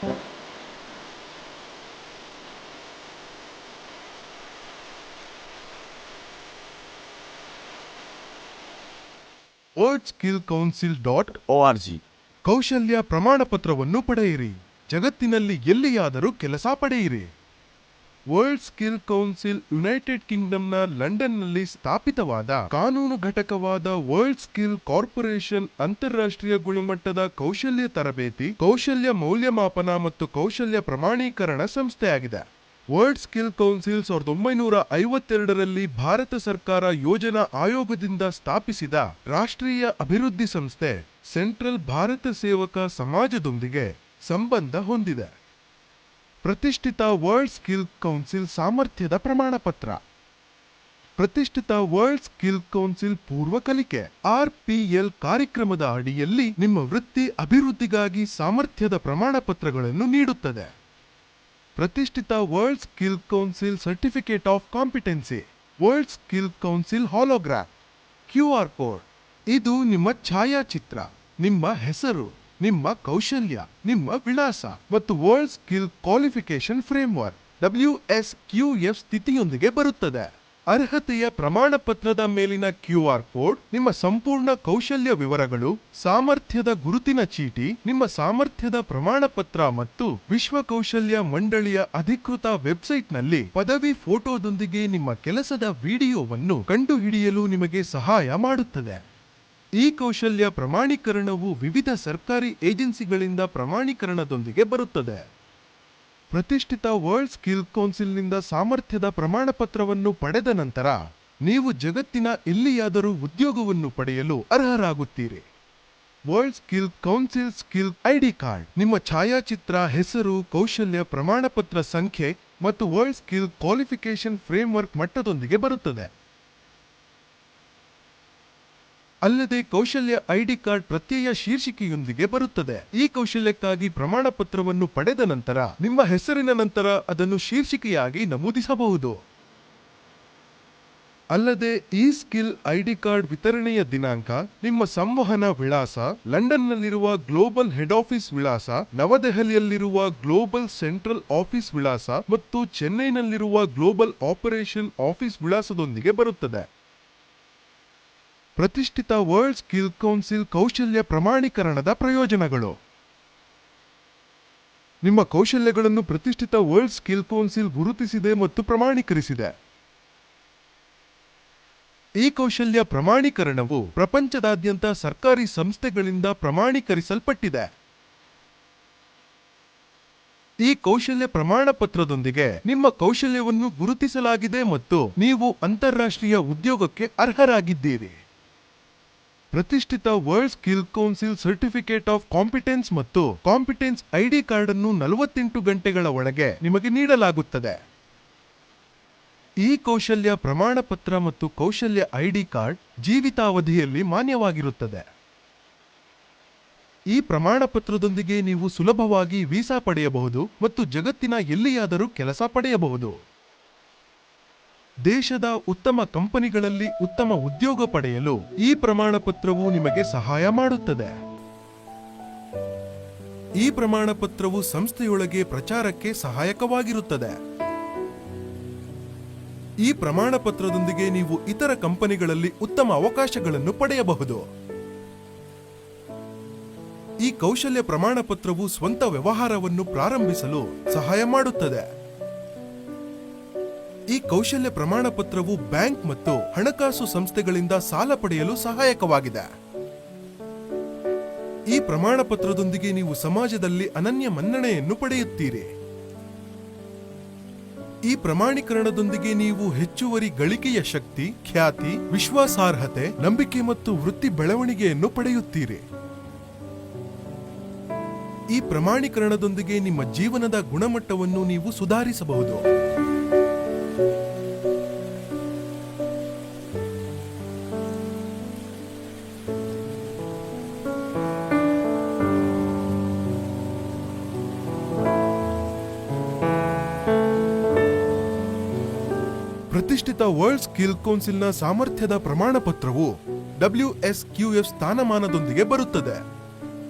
worldskillcouncil.org ಕೌಶಲ್ಯ ಪ್ರಮಾಣ ಪತ್ರವನ್ನು ಪಡೆಯಿರಿ. ಜಗತ್ತಿನಲ್ಲಿ ಎಲ್ಲಿಯಾದರೂ ಕೆಲಸ ಪಡೆಯಿರಿ. ವರ್ಲ್ಡ್ ಸ್ಕಿಲ್ ಕೌನ್ಸಿಲ್ ಯುನೈಟೆಡ್ ಕಿಂಗ್ಡಮ್ನ ಲಂಡನ್ನಲ್ಲಿ ಸ್ಥಾಪಿತವಾದ ಕಾನೂನು ಘಟಕವಾದ ವರ್ಲ್ಡ್ ಸ್ಕಿಲ್ ಕಾರ್ಪೊರೇಷನ್ ಅಂತಾರಾಷ್ಟ್ರೀಯ ಗುಣಮಟ್ಟದ ಕೌಶಲ್ಯ ತರಬೇತಿ, ಕೌಶಲ್ಯ ಮೌಲ್ಯಮಾಪನ ಮತ್ತು ಕೌಶಲ್ಯ ಪ್ರಮಾಣೀಕರಣ ಸಂಸ್ಥೆಯಾಗಿದೆ. ವರ್ಲ್ಡ್ ಸ್ಕಿಲ್ ಕೌನ್ಸಿಲ್ 1952ರಲ್ಲಿ ಭಾರತ ಸರ್ಕಾರ ಯೋಜನಾ ಆಯೋಗದಿಂದ ಸ್ಥಾಪಿಸಿದ ರಾಷ್ಟ್ರೀಯ ಅಭಿವೃದ್ಧಿ ಸಂಸ್ಥೆ ಸೆಂಟ್ರಲ್ ಭಾರತ ಸೇವಕ ಸಮಾಜದೊಂದಿಗೆ ಸಂಬಂಧ ಹೊಂದಿದೆ. ಪ್ರತಿಷ್ಠಿತ ವರ್ಲ್ಡ್ ಸ್ಕಿಲ್ ಕೌನ್ಸಿಲ್ ಸಾಮರ್ಥ್ಯದ ಪ್ರಮಾಣಪತ್ರ. ಪ್ರತಿಷ್ಠಿತ ವರ್ಲ್ಡ್ ಸ್ಕಿಲ್ ಕೌನ್ಸಿಲ್ ಪೂರ್ವ ಕಲಿಕೆ RPL ಕಾರ್ಯಕ್ರಮದ ಅಡಿಯಲ್ಲಿ ನಿಮ್ಮ ವೃತ್ತಿ ಅಭಿವೃದ್ಧಿಗಾಗಿ ಸಾಮರ್ಥ್ಯದ ಪ್ರಮಾಣಪತ್ರಗಳನ್ನು ನೀಡುತ್ತದೆ. ಪ್ರತಿಷ್ಠಿತ world skill council certificate of competency. World skill council holograph QR code. ಇದು ನಿಮ್ಮ ಛಾಯಾಚಿತ್ರ, ನಿಮ್ಮ ಹೆಸರು, ನಿಮ್ಮ ಕೌಶಲ್ಯ, ನಿಮ್ಮ ವಿಳಾಸ ಮತ್ತು world skill qualification framework WSQF ಸ್ಥಿತಿಯೊಂದಿಗೆ ಬರುತ್ತದೆ. ಅರ್ಹತೆಯ ಪ್ರಮಾಣ ಪತ್ರದ ಮೇಲಿನ QR ಕೋಡ್ ನಿಮ್ಮ ಸಂಪೂರ್ಣ ಕೌಶಲ್ಯ ವಿವರಗಳು, ಸಾಮರ್ಥ್ಯದ ಗುರುತಿನ ಚೀಟಿ, ನಿಮ್ಮ ಸಾಮರ್ಥ್ಯದ ಪ್ರಮಾಣ ಪತ್ರ ಮತ್ತು ವಿಶ್ವ ಕೌಶಲ್ಯ ಮಂಡಳಿಯ ಅಧಿಕೃತ ವೆಬ್ಸೈಟ್ನಲ್ಲಿ ಪದವಿ ಫೋಟೋದೊಂದಿಗೆ ನಿಮ್ಮ ಕೆಲಸದ ವಿಡಿಯೋವನ್ನು ಕಂಡುಹಿಡಿಯಲು ನಿಮಗೆ ಸಹಾಯ ಮಾಡುತ್ತದೆ. ಈ ಕೌಶಲ್ಯ ಪ್ರಮಾಣೀಕರಣವು ವಿವಿಧ ಸರ್ಕಾರಿ ಏಜೆನ್ಸಿಗಳಿಂದ ಪ್ರಮಾಣೀಕರಣದೊಂದಿಗೆ ಬರುತ್ತದೆ. ಪ್ರತಿಷ್ಠಿತ ವರ್ಲ್ಡ್ ಸ್ಕಿಲ್ ಕೌನ್ಸಿಲ್ನಿಂದ ಸಾಮರ್ಥ್ಯದ ಪ್ರಮಾಣಪತ್ರವನ್ನು ಪಡೆದ ನಂತರ ನೀವು ಜಗತ್ತಿನ ಎಲ್ಲಿಯಾದರೂ ಉದ್ಯೋಗವನ್ನು ಪಡೆಯಲು ಅರ್ಹರಾಗುತ್ತೀರಿ. World skill council skill ID card ನಿಮ್ಮ ಛಾಯಾಚಿತ್ರ, ಹೆಸರು, ಕೌಶಲ್ಯ ಪ್ರಮಾಣಪತ್ರ ಸಂಖ್ಯೆ ಮತ್ತು ವರ್ಲ್ಡ್ ಸ್ಕಿಲ್ ಕ್ವಾಲಿಫಿಕೇಶನ್ ಫ್ರೇಮ್ವರ್ಕ್ ಮಟ್ಟದೊಂದಿಗೆ ಬರುತ್ತದೆ. ಅಲ್ಲದೆ ಕೌಶಲ್ಯ ID ಕಾರ್ಡ್ ಪ್ರತ್ಯಯ ಶೀರ್ಷಿಕೆಯೊಂದಿಗೆ ಬರುತ್ತದೆ. ಈ ಕೌಶಲ್ಯಕ್ಕಾಗಿ ಪ್ರಮಾಣ ಪತ್ರವನ್ನು ಪಡೆದ ನಂತರ ನಿಮ್ಮ ಹೆಸರಿನ ನಂತರ ಅದನ್ನು ಶೀರ್ಷಿಕೆಯಾಗಿ ನಮೂದಿಸಬಹುದು. ಅಲ್ಲದೆ ಈ ಸ್ಕಿಲ್ ID ಕಾರ್ಡ್ ವಿತರಣೆಯ ದಿನಾಂಕ, ನಿಮ್ಮ ಸಂವಹನ ವಿಳಾಸ, ಲಂಡನ್ನಲ್ಲಿರುವ ಗ್ಲೋಬಲ್ ಹೆಡ್ ಆಫೀಸ್ ವಿಳಾಸ, ನವದೆಹಲಿಯಲ್ಲಿರುವ ಗ್ಲೋಬಲ್ ಸೆಂಟ್ರಲ್ ಆಫೀಸ್ ವಿಳಾಸ ಮತ್ತು ಚೆನ್ನೈನಲ್ಲಿರುವ ಗ್ಲೋಬಲ್ ಆಪರೇಷನ್ ಆಫೀಸ್ ವಿಳಾಸದೊಂದಿಗೆ ಬರುತ್ತದೆ. ಪ್ರತಿಷ್ಠಿತ ವರ್ಲ್ಡ್ ಸ್ಕಿಲ್ ಕೌನ್ಸಿಲ್ ಕೌಶಲ್ಯ ಪ್ರಮಾಣೀಕರಣದ ಪ್ರಯೋಜನಗಳು. ನಿಮ್ಮ ಕೌಶಲ್ಯಗಳನ್ನು ಪ್ರತಿಷ್ಠಿತ ವರ್ಲ್ಡ್ ಸ್ಕಿಲ್ ಕೌನ್ಸಿಲ್ ಗುರುತಿಸಿದೆ ಮತ್ತು ಪ್ರಮಾಣೀಕರಿಸಿದೆ. ಈ ಕೌಶಲ್ಯ ಪ್ರಮಾಣೀಕರಣವು ಪ್ರಪಂಚದಾದ್ಯಂತ ಸರ್ಕಾರಿ ಸಂಸ್ಥೆಗಳಿಂದ ಪ್ರಮಾಣೀಕರಿಸಲ್ಪಟ್ಟಿದೆ. ಈ ಕೌಶಲ್ಯ ಪ್ರಮಾಣ ಪತ್ರದೊಂದಿಗೆ ನಿಮ್ಮ ಕೌಶಲ್ಯವನ್ನು ಗುರುತಿಸಲಾಗಿದೆ ಮತ್ತು ನೀವು ಅಂತಾರಾಷ್ಟ್ರೀಯ ಉದ್ಯೋಗಕ್ಕೆ ಅರ್ಹರಾಗಿದ್ದೀರಿ. ಪ್ರತಿಷ್ಠಿತ world skill council certificate of competence ಮತ್ತು ಕಾಂಪಿಟೆನ್ಸ್ ID ಕಾರ್ಡ್ ಅನ್ನು 48 ಗಂಟೆಗಳ ಒಳಗೆ ನಿಮಗೆ ನೀಡಲಾಗುತ್ತದೆ. ಈ ಕೌಶಲ್ಯ ಪ್ರಮಾಣ ಪತ್ರ ಮತ್ತು ಕೌಶಲ್ಯ ID ಕಾರ್ಡ್ ಜೀವಿತಾವಧಿಯಲ್ಲಿ ಮಾನ್ಯವಾಗಿರುತ್ತದೆ. ಈ ಪ್ರಮಾಣ ಪತ್ರದೊಂದಿಗೆ ನೀವು ಸುಲಭವಾಗಿ ವೀಸಾ ಪಡೆಯಬಹುದು ಮತ್ತು ಜಗತ್ತಿನ ಎಲ್ಲಿಯಾದರೂ ಕೆಲಸ ಪಡೆಯಬಹುದು. ದೇಶದ ಉತ್ತಮ ಕಂಪನಿಗಳಲ್ಲಿ ಉತ್ತಮ ಉದ್ಯೋಗ ಪಡೆಯಲು ಈ ಪ್ರಮಾಣ ಪತ್ರವು ನಿಮಗೆ ಸಹಾಯ ಮಾಡುತ್ತದೆ. ಈ ಪ್ರಮಾಣ ಪತ್ರವು ಸಂಸ್ಥೆಯೊಳಗೆ ಪ್ರಚಾರಕ್ಕೆ ಸಹಾಯಕವಾಗಿರುತ್ತದೆ. ಈ ಪ್ರಮಾಣ ಪತ್ರದೊಂದಿಗೆ ನೀವು ಇತರ ಕಂಪನಿಗಳಲ್ಲಿ ಉತ್ತಮ ಅವಕಾಶಗಳನ್ನು ಪಡೆಯಬಹುದು. ಈ ಕೌಶಲ್ಯ ಪ್ರಮಾಣ ಪತ್ರವು ಸ್ವಂತ ವ್ಯವಹಾರವನ್ನು ಪ್ರಾರಂಭಿಸಲು ಸಹಾಯ ಮಾಡುತ್ತದೆ. ಈ ಕೌಶಲ್ಯ ಪ್ರಮಾಣ ಪತ್ರವು ಬ್ಯಾಂಕ್ ಮತ್ತು ಹಣಕಾಸು ಸಂಸ್ಥೆಗಳಿಂದ ಸಾಲ ಪಡೆಯಲು ಸಹಾಯಕವಾಗಿದೆ. ಈ ಪ್ರಮಾಣ ಪತ್ರದೊಂದಿಗೆ ನೀವು ಸಮಾಜದಲ್ಲಿ ಅನನ್ಯ ಮನ್ನಣೆಯನ್ನು ಪಡೆಯುತ್ತೀರಿ. ಈ ಪ್ರಮಾಣೀಕರಣದೊಂದಿಗೆ ನೀವು ಹೆಚ್ಚುವರಿ ಗಳಿಕೆಯ ಶಕ್ತಿ, ಖ್ಯಾತಿ, ವಿಶ್ವಾಸಾರ್ಹತೆ, ನಂಬಿಕೆ ಮತ್ತು ವೃತ್ತಿ ಬೆಳವಣಿಗೆಯನ್ನು ಪಡೆಯುತ್ತೀರಿ. ಈ ಪ್ರಮಾಣೀಕರಣದೊಂದಿಗೆ ನಿಮ್ಮ ಜೀವನದ ಗುಣಮಟ್ಟವನ್ನು ನೀವು ಸುಧಾರಿಸಬಹುದು. ಪ್ರತಿಷ್ಠಿತ ವರ್ಲ್ಡ್ ಸ್ಕಿಲ್ ಕೌನ್ಸಿಲ್ನ ಸಾಮರ್ಥ್ಯದ ಪ್ರಮಾಣ ಪತ್ರವು WSQF ಸ್ಥಾನಮಾನದೊಂದಿಗೆ ಬರುತ್ತದೆ.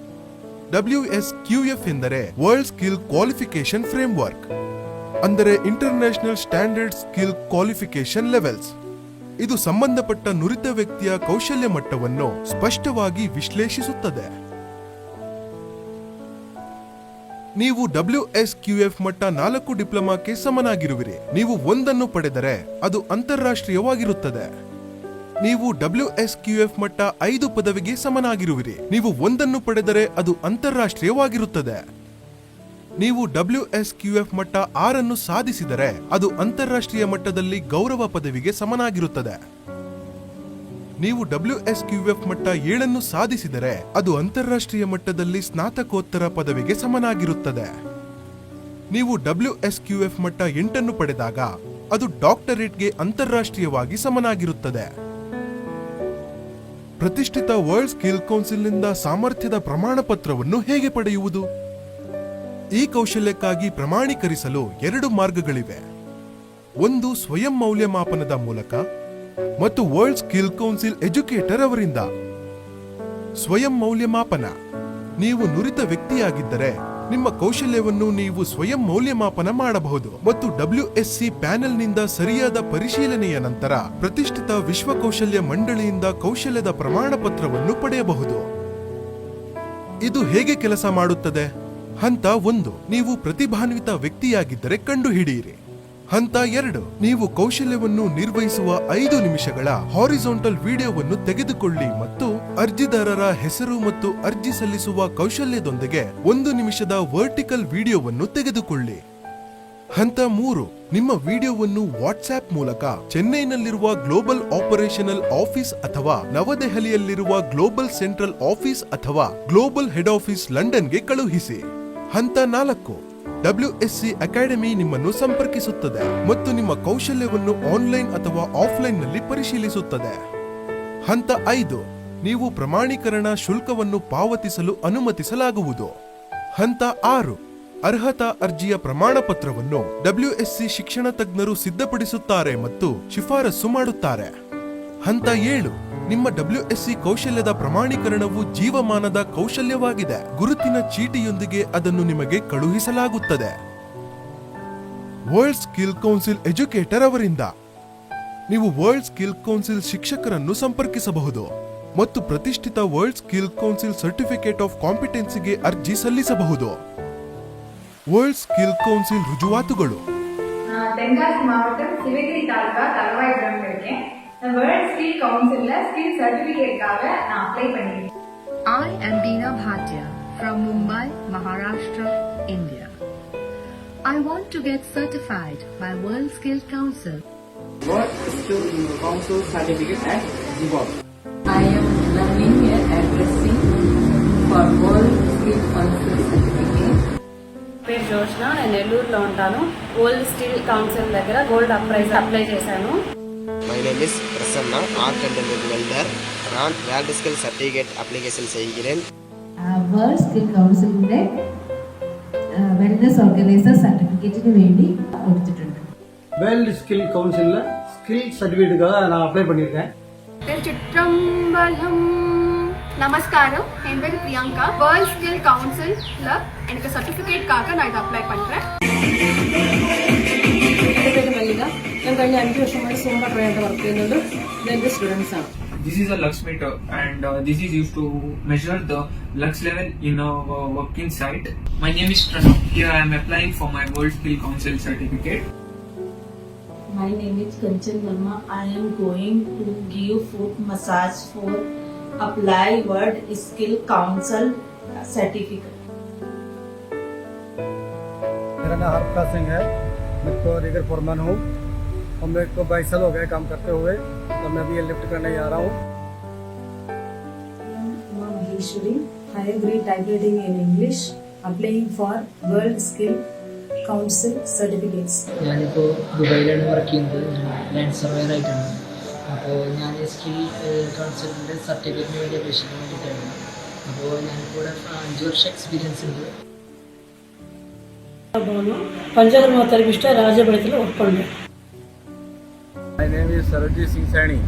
WSQF ಎಂದರೆ ವರ್ಲ್ಡ್ ಸ್ಕಿಲ್ ಕ್ವಾಲಿಫಿಕೇಶನ್ ಫ್ರೇಮ್ವರ್ಕ್, ಅಂದರೆ international standard skill qualification levels. ಇದು ಸಂಬಂಧಪಟ್ಟ ನುರಿತ ವ್ಯಕ್ತಿಯ ಕೌಶಲ್ಯ ಮಟ್ಟವನ್ನು ಸ್ಪಷ್ಟವಾಗಿ ವಿಶ್ಲೇಷಿಸುತ್ತದೆ. ನೀವು WSQF ಮಟ್ಟ 4 ಡಿಪ್ಲೊಮಾಕ್ಕೆ ಸಮನಾಗಿರುವಿರಿ. ನೀವು 1 ಪಡೆದರೆ ಅದು ಅಂತಾರಾಷ್ಟ್ರೀಯವಾಗಿರುತ್ತದೆ. ನೀವು WSQF ಮಟ್ಟ 5 ಪದವಿಗೆ ಸಮನಾಗಿರುವಿರಿ. ನೀವು 1 ಪಡೆದರೆ ಅದು ಅಂತಾರಾಷ್ಟ್ರೀಯವಾಗಿರುತ್ತದೆ. ನೀವು WSQF ಮಟ್ಟ 6 ಸಾಧಿಸಿದರೆ ಅದು ಅಂತಾರಾಷ್ಟ್ರೀಯ ಮಟ್ಟದಲ್ಲಿ ಗೌರವ ಪದವಿಗೆ ಸಮನಾಗಿರುತ್ತದೆ. ನೀವು WSQF ಮಟ್ಟ 7 ಸಾಧಿಸಿದರೆ ಅದು ಅಂತಾರಾಷ್ಟ್ರೀಯ ಮಟ್ಟದಲ್ಲಿ ಸ್ನಾತಕೋತ್ತರ ಪದವಿಗೆ ಸಮನಾಗಿರುತ್ತದೆ. ನೀವು WSQF ಮಟ್ಟ 8 ಪಡೆದಾಗ ಅದು ಡಾಕ್ಟರೇಟ್ಗೆ ಅಂತಾರಾಷ್ಟ್ರೀಯವಾಗಿ ಸಮನಾಗಿರುತ್ತದೆ. ಪ್ರತಿಷ್ಠಿತ ವರ್ಲ್ಡ್ ಸ್ಕಿಲ್ ಕೌನ್ಸಿಲ್ನಿಂದ ಸಾಮರ್ಥ್ಯದ ಪ್ರಮಾಣ ಪತ್ರವನ್ನು ಹೇಗೆ ಪಡೆಯುವುದು? ಈ ಕೌಶಲ್ಯಕ್ಕಾಗಿ ಪ್ರಮಾಣೀಕರಿಸಲು 2 ಮಾರ್ಗಗಳಿವೆ. ಒಂದು ಸ್ವಯಂ ಮೌಲ್ಯಮಾಪನದ ಮೂಲಕ ಮತ್ತು ವರ್ಲ್ಡ್ ಸ್ಕಿಲ್ ಕೌನ್ಸಿಲ್ ಎಜುಕೇಟರ್ ಅವರಿಂದ. ಸ್ವಯಂ ಮೌಲ್ಯಮಾಪನ: ನೀವು ನುರಿತ ವ್ಯಕ್ತಿಯಾಗಿದ್ದರೆ ನಿಮ್ಮ ಕೌಶಲ್ಯವನ್ನು ನೀವು ಸ್ವಯಂ ಮೌಲ್ಯಮಾಪನ ಮಾಡಬಹುದು ಮತ್ತು WSC ಪ್ಯಾನೆಲ್ನಿಂದ ಸರಿಯಾದ ಪರಿಶೀಲನೆಯ ನಂತರ ಪ್ರತಿಷ್ಠಿತ ವಿಶ್ವ ಕೌಶಲ್ಯ ಮಂಡಳಿಯಿಂದ ಕೌಶಲ್ಯದ ಪ್ರಮಾಣ ಪತ್ರವನ್ನು ಪಡೆಯಬಹುದು. ಇದು ಹೇಗೆ ಕೆಲಸ ಮಾಡುತ್ತದೆ? ಹಂತ 1, ನೀವು ಪ್ರತಿಭಾನ್ವಿತ ವ್ಯಕ್ತಿಯಾಗಿದ್ದರೆ ಕಂಡುಹಿಡಿಯಿರಿ. ಹಂತ 2, ನೀವು ಕೌಶಲ್ಯವನ್ನು ನಿರ್ವಹಿಸುವ 5 ನಿಮಿಷಗಳ ಹಾರಿಜಾಂಟಲ್ ವಿಡಿಯೋವನ್ನು ತೆಗೆದುಕೊಳ್ಳಿ ಮತ್ತು ಅರ್ಜಿದಾರರ ಹೆಸರು ಮತ್ತು ಅರ್ಜಿ ಸಲ್ಲಿಸುವ ಕೌಶಲ್ಯದೊಂದಿಗೆ 1 ನಿಮಿಷದ ವರ್ಟಿಕಲ್ ವಿಡಿಯೋವನ್ನು ತೆಗೆದುಕೊಳ್ಳಿ. ಹಂತ 3, ನಿಮ್ಮ ವಿಡಿಯೋವನ್ನು ವಾಟ್ಸ್ಆಪ್ ಮೂಲಕ ಚೆನ್ನೈನಲ್ಲಿರುವ ಗ್ಲೋಬಲ್ ಆಪರೇಷನಲ್ ಆಫೀಸ್ ಅಥವಾ ನವದೆಹಲಿಯಲ್ಲಿರುವ ಗ್ಲೋಬಲ್ ಸೆಂಟ್ರಲ್ ಆಫೀಸ್ ಅಥವಾ ಗ್ಲೋಬಲ್ ಹೆಡ್ ಆಫೀಸ್ ಲಂಡನ್ಗೆ ಕಳುಹಿಸಿ. ಹಂತ 4, WSC ಅಕಾಡೆಮಿ ನಿಮ್ಮನ್ನು ಸಂಪರ್ಕಿಸುತ್ತದೆ ಮತ್ತು ನಿಮ್ಮ ಕೌಶಲ್ಯವನ್ನು ಆನ್ಲೈನ್ ಅಥವಾ ಆಫ್ಲೈನ್ನಲ್ಲಿ ಪರಿಶೀಲಿಸುತ್ತದೆ. ಹಂತ 5, ನೀವು ಪ್ರಮಾಣೀಕರಣ ಶುಲ್ಕವನ್ನು ಪಾವತಿಸಲು ಅನುಮತಿಸಲಾಗುವುದು. ಹಂತ 6, ಅರ್ಹತಾ ಅರ್ಜಿಯ ಪ್ರಮಾಣ ಪತ್ರವನ್ನು WSC ಶಿಕ್ಷಣ ತಜ್ಞರು ಸಿದ್ಧಪಡಿಸುತ್ತಾರೆ ಮತ್ತು ಶಿಫಾರಸು ಮಾಡುತ್ತಾರೆ. ಹಂತ 7, ನಿಮ್ಮ WSC ಕೌಶಲ್ಯದ ಪ್ರಮಾಣೀಕರಣವು ಜೀವಮಾನದ ಕೌಶಲ್ಯವಾಗಿದೆ. ಗುರುತಿನ ಚೀಟಿಯೊಂದಿಗೆ ಅದನ್ನು ನಿಮಗೆ ಕಳುಹಿಸಲಾಗುತ್ತದೆ. ವರ್ಲ್ಡ್ ಸ್ಕಿಲ್ ಕೌನ್ಸಿಲ್ ಎಜುಕೇಟರ್ ಅವರಿಂದ ನೀವು ವರ್ಲ್ಡ್ ಸ್ಕಿಲ್ ಕೌನ್ಸಿಲ್ ಶಿಕ್ಷಕರನ್ನು ಸಂಪರ್ಕಿಸಬಹುದು ಮತ್ತು ಪ್ರತಿಷ್ಠಿತ world skill council certificate of ಕಾಂಪಿಟೆನ್ಸಿಗೆ ಅರ್ಜಿ ಸಲ್ಲಿಸಬಹುದು. ವರ್ಲ್ಡ್ ಸ್ಕಿಲ್ ಕೌನ್ಸಿಲ್ ರುಜುವಾತುಗಳು: தென்காசி மாவட்டம் சிவகிரி தாலுகா தலவாய்புரம் இருக்கேன். வேர்ல்ட் ஸ்கில் கவுன்சில்ல ஸ்கில் சர்டிபிகேட்காக நான் அப்ளை பண்ணிருக்கேன். I am Deena Bhatia from Mumbai, Maharashtra, India. I want to get certified by World Skill Council. World Skill Council certificate at Zimbabwe. I am learning and addressing for World Skill Council certificate. పేరు జోష్న, నేను నెల్లూరులో ఉంటాను. World skill council దగ్గర gold price apply చేశాను. My name is Prasanna, Art and Welder. நான் world skill certificate application செய்கிறேன். World skill കൗൺസിലിന്റെ wellness organiser സർട്ടിഫിക്കറ്റിന് വേണ്ടി കൊടുത്തിട്ടുണ്ട്. வேர்ல்ட் ஸ்கில் கவுன்சிலில் ஸ்கில் சர்டிஃபிகேட்டுக்காக நான் அப்ளை பண்ணியிருக்கேன். திருச்சிற்றம்பலம். நமஸ்காரம், என் பேர் பிரியங்கா. வேர்ல்ட் ஸ்கில் கவுன்சில்ல எனக்கு சர்டிபிகேட்காக நான் இதை அப்ளை பண்றேன். ഞാൻ കഴിഞ്ഞ 5 വർഷമായി സോമ ട്രെയിനർ വർക്ക് ചെയ്യുന്നുണ്ട്. ഇതെന്റെ സ്റ്റുഡൻസ് ആണ്. This is a lux meter and this is used to measure the lux level in our working site. My name is Pranav. Here I am applying for my World Skill Council certificate. My name is Kanchan Verma. I am going to give foot massage for apply World Skill Council certificate. मेरा नाम हरप्रकाश सिंह है. मैं तो rigour foreman हूँ और मेरे को 22 साल हो गए काम करते हुए. तो मैं अभी ये लिफ्ट करने जा रहा हूँ. Maheshwari, higher grade typewriting in English, applying for World Skill Council certificates. ഞാനിപ്പോൾ ദുബായിലാണ് വർക്ക് ചെയ്യുന്നത്. ലാൻഡ് സർവേയർ ആയിട്ടാണ്. അപ്പോൾ ഞാൻ സ്കിൽ കൗൺസിലിൻ്റെ സർട്ടിഫിക്കറ്റിന് വേണ്ടി അപേക്ഷിക്കാൻ വേണ്ടിയിട്ടാണ്. അപ്പോൾ ഞാനിപ്പോൾ 5 വർഷം എക്സ്പീരിയൻസ് ഉണ്ട്. பஞ்சகர்மா தெரபிஸ்டாக ராஜபாளையத்தில் ஒர்க் பண்ணுறேன். My name is Sarojit Singh Saini.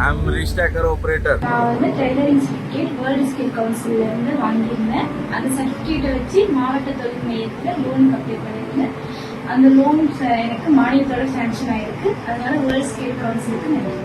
I'm Restacker operator. நான் வந்து ட்ரெய்லரிங் சர்டிஃபிகேட் வேர்ல்டு ஸ்கில் கவுன்சில்ல இருந்து வாங்கியிருந்தேன். அந்த சர்டிஃபிகேட்டை வச்சு மாவட்ட தொழில் மையத்தில் லோனுக்கு அப்ளை பண்ணியிருந்தேன். அந்த லோன் எனக்கு மானியத்தோட சாங்ஷன் ஆயிருக்கு. அதனால வேர்ல்டு ஸ்கில் கவுன்சிலுக்கு நன்றி.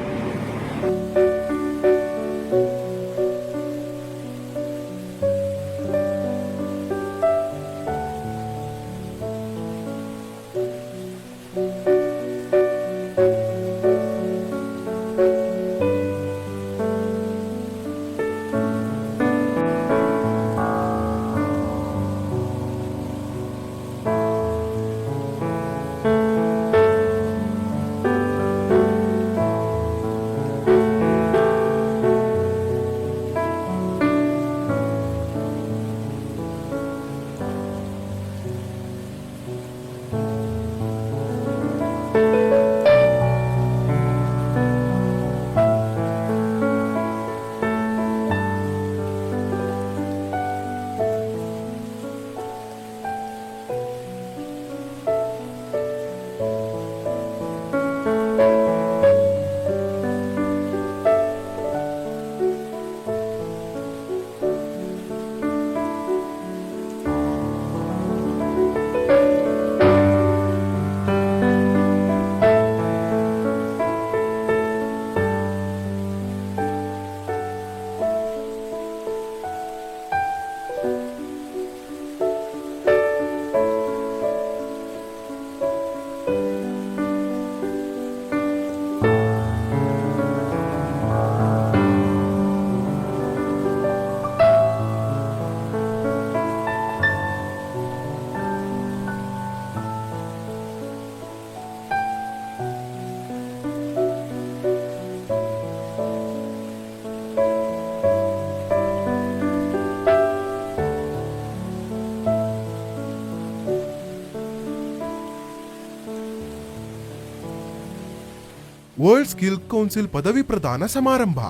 ವರ್ಲ್ಡ್ ಸ್ಕಿಲ್ ಕೌನ್ಸಿಲ್ ಪದವಿ ಪ್ರದಾನ ಸಮಾರಂಭ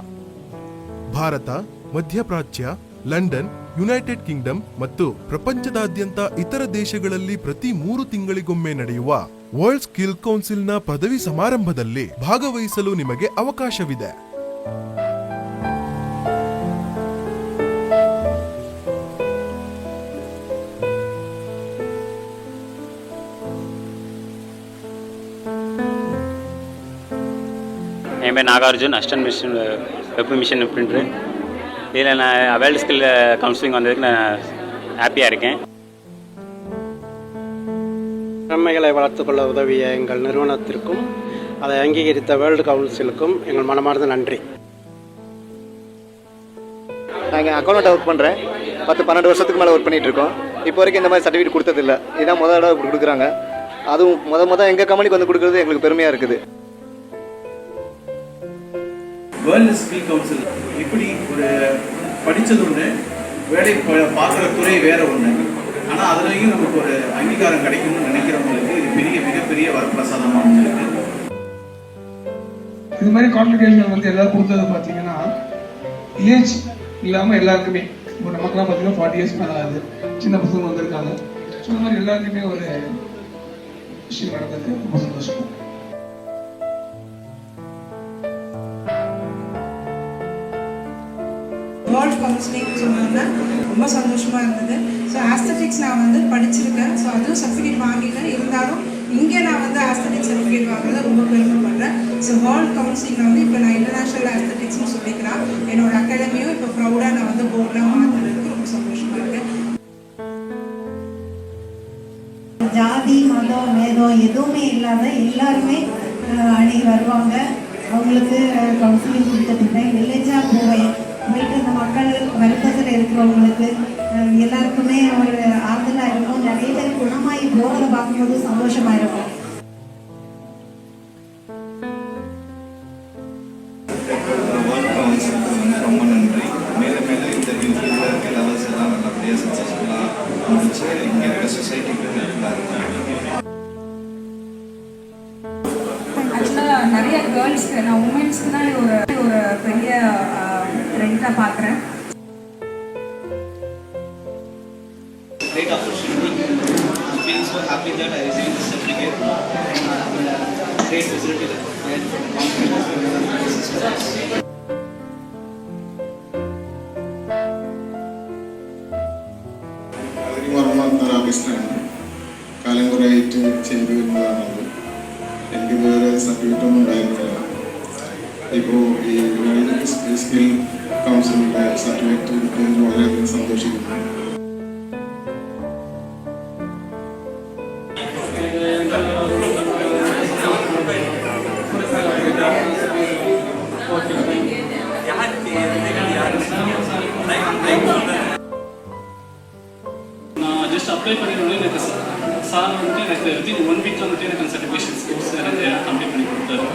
ಭಾರತ, ಮಧ್ಯಪ್ರಾಚ್ಯ, ಲಂಡನ್, ಯುನೈಟೆಡ್ ಕಿಂಗ್ಡಮ್ ಮತ್ತು ಪ್ರಪಂಚದಾದ್ಯಂತ ಇತರ ದೇಶಗಳಲ್ಲಿ ಪ್ರತಿ 3 ತಿಂಗಳಿಗೊಮ್ಮೆ ನಡೆಯುವ ವರ್ಲ್ಡ್ ಸ್ಕಿಲ್ ಕೌನ್ಸಿಲ್ನ ಪದವಿ ಸಮಾರಂಭದಲ್ಲಿ ಭಾಗವಹಿಸಲು ನಿಮಗೆ ಅವಕಾಶವಿದೆ. என் பேர் Nagarjun, assistant machine web machine printer. இதில் நான் வேர்ல்டு ஸ்கில் கவுன்சிலிங் வந்ததுக்கு நான் ஹாப்பியாக இருக்கேன். திறமைகளை வளர்த்துக்கொள்ள உதவிய எங்கள் நிறுவனத்திற்கும் அதை அங்கீகரித்த வேர்ல்டு கவுன்சிலுக்கும் எங்கள் மனமார்ந்த நன்றி. நாங்கள் அக்கௌண்ட் ஒர்க் பண்ணுறேன். 10-12 வருஷத்துக்கு மேலே ஒர்க் பண்ணிகிட்டு இருக்கோம். இப்போ வரைக்கும் இந்த மாதிரி சர்டிஃபிகேட் கொடுத்ததில்லை. இதான் முதல் தடவை கொடுக்குறாங்க. அதுவும் மொதல் எங்கள் கம்பெனிக்கு வந்து கொடுக்குறது எங்களுக்கு பெருமையாக இருக்குது. வேர்ல்டு ஸ்கில் கவுன்சில் இப்படி ஒரு படித்தது ஒன்று, வேலை பார்க்குற துறை வேறு ஒன்று. ஆனால் அதுலேயும் நமக்கு ஒரு அங்கீகாரம் கிடைக்கும்னு நினைக்கிறவங்களுக்கு இது மிகப்பெரிய வரப்பிரசாதமாக அமைஞ்சிருக்கு. இது மாதிரி கான்வெகேஷன் வந்து எல்லாரும் கொடுத்தது பார்த்தீங்கன்னா ஏஜ் இல்லாமல் எல்லாருக்குமே, இப்போ நமக்குலாம் பார்த்தீங்கன்னா 40 இயர்ஸ் மேலே ஆகுது, சின்ன பசங்க வந்திருக்காங்க. ஸோ இந்த மாதிரி எல்லாருக்குமே ஒரு விஷயம் நடந்தது. ரொம்ப சந்தோஷம். வேர்ல்டு கவுன்சிலிங் சொன்னோன்னா ரொம்ப சந்தோஷமாக இருந்தது. ஸோ ஆஸ்தட்டிக்ஸ் நான் வந்து படிச்சிருக்கேன். ஸோ அதுவும் சர்டிஃபிகேட் வாங்கிட்டேன். இருந்தாலும் இங்கே நான் வந்து ஆஸ்தட்டிக் சர்டிஃபிகேட் வாங்குறத ரொம்ப பெருமைப்படுறேன். ஸோ வேர்ல்டு கவுன்சிலிங்கில் வந்து இப்போ நான் இன்டர்நேஷ்னல் ஆஸ்தட்டிக்ஸ்னு சொல்லிக்கிறேன். என்னோட அகாடமியும் இப்போ ப்ரௌடாக நான் வந்து போர்டில் மாற்றுறதுக்கு ரொம்ப சந்தோஷமாக இருக்கேன். ஜாதி, மதம், வேதம் எதுவுமே இல்லாத எல்லாருமே அன்னைக்கு வருவாங்க. அவங்களுக்கு கவுன்சிலிங் கொடுத்துட்ருக்கேன். வில்லேஜாக போயிட்டு அந்த மக்கள் வருத்தத்தில் இருக்கிறவங்களுக்கு எல்லாருக்குமே ஒரு ஆறுதலாக இருக்கும். நிறைய பேர் குணமாகி போகிறத பார்க்கும்போது சந்தோஷமாக இருக்கும். ரொம்ப நன்றி. மேலே மேலே இந்த லெவல்ஸ் எல்லாம் நல்லபடியாக சக்ஸஸ்ஃபுல்லாக முடிச்சு இங்கே இருக்க சொசைட்டிக்கு நல்லா இருக்கும். ஆக்சுவலாக நிறைய கேர்ள்ஸ்க்கு, நான் உமன்ஸ்க்கு தான் ஒரு பெரிய கிரெடிட்டாக பார்க்குறேன். Great opportunity. I feel so happy that I received this certificate and great facility. get confidence. ഓഫീസിലാണ് കാലം കുറേയായിട്ട് ചെയ്തു വരുന്നതാണത്. എനിക്ക് വേറെ സർട്ടിഫിക്കറ്റ് ഒന്നും ഉണ്ടായിരുന്നില്ല. ഇപ്പോൾ ഈ വേൾഡ് സ്കിൽ കൗൺസിലിൻ്റെ സർട്ടിഫിക്കറ്റ് കിട്ടിയതിൽ വളരെയധികം സന്തോഷിക്കുന്നു. நான் ஜஸ்ட் அப்ளை பண்ணிடுவோம். எனக்கு சார் வந்துட்டு எனக்கு வித்தின் 1 வீக்கில் வந்துட்டு எனக்கு சர்டிஃபிகேஷன்ஸ் கோர்ஸ் எனக்கு கம்ப்ளீட் பண்ணி கொடுத்தாரு.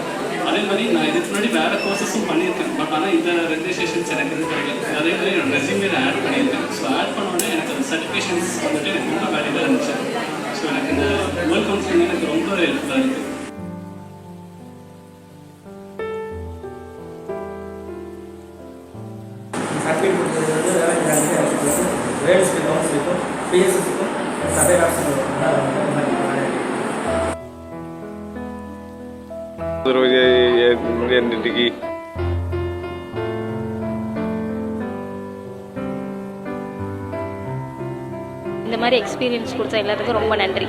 அதே மாதிரி நான் இதுக்கு முன்னாடி வேறு கோர்சஸும் பண்ணியிருக்கேன். பட் ஆனால் இந்த ரெஜிஸ்ட்ரேஷன்ஸ் எனக்கு இது கிடைக்கல. அதே மாதிரி என்னோட ரெஸ்யூமில் ஆட் பண்ணியிருக்கேன். ஸோ ஆட் பண்ணோடனே எனக்கு அந்த சர்டிஃபிகேஷன்ஸ் வந்துட்டு எனக்கு ரொம்ப வேல்யூவாக இருந்துச்சு. ஸோ எனக்கு இந்த வேர்ல்ட் கவுன்சிலிங் எனக்கு ரொம்ப ஹெல்ப்ஃபுல்லாக இருக்குது. சர்டிஃபிகேட் கொடுத்தது வந்து வேர்ல்ட் ஸ்கில் கவுன்சிலுக்கும் பிஎஸ்எஸ்க்கும் சபை இந்த மாதிரி எக்ஸ்பீரியன்ஸ் கொடுத்த எல்லாத்துக்கும் ரொம்ப நன்றி.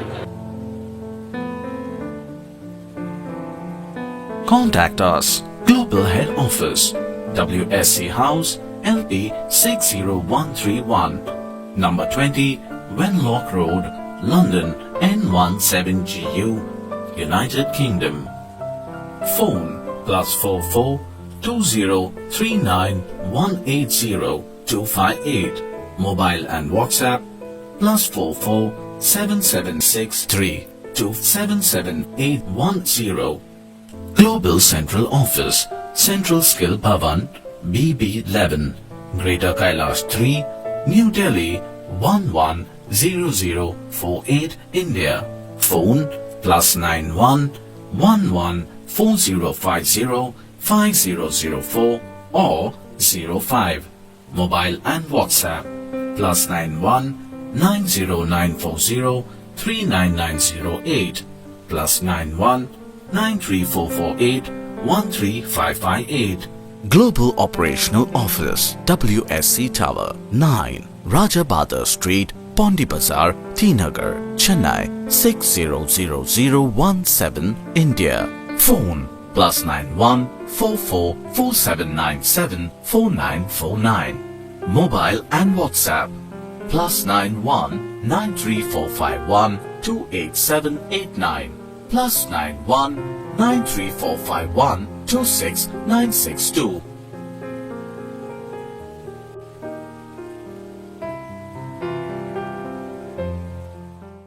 Contact us. Global Head Office, WSC House, LP 60131, number 20, Wenlock Road, London, N17GU, United Kingdom. Phone +44 2039 180 258. Mobile and WhatsApp +44 7763 277810. Global Central Office, Central Skill Bhavan, BB11, Greater Kailash 3, New Delhi 110048, India. Phone +91 11 4050 5004 or 05. Mobile and WhatsApp +91 90940 39908 +91 93448 13558. Global Operational Office, WSC Tower 9, Raja Badar Street, Pondi Bazaar, T Nagar, Chennai 600017, India. Phone +91 44 4797 4949. Mobile and WhatsApp +91 93451 28789 +91 93451 26962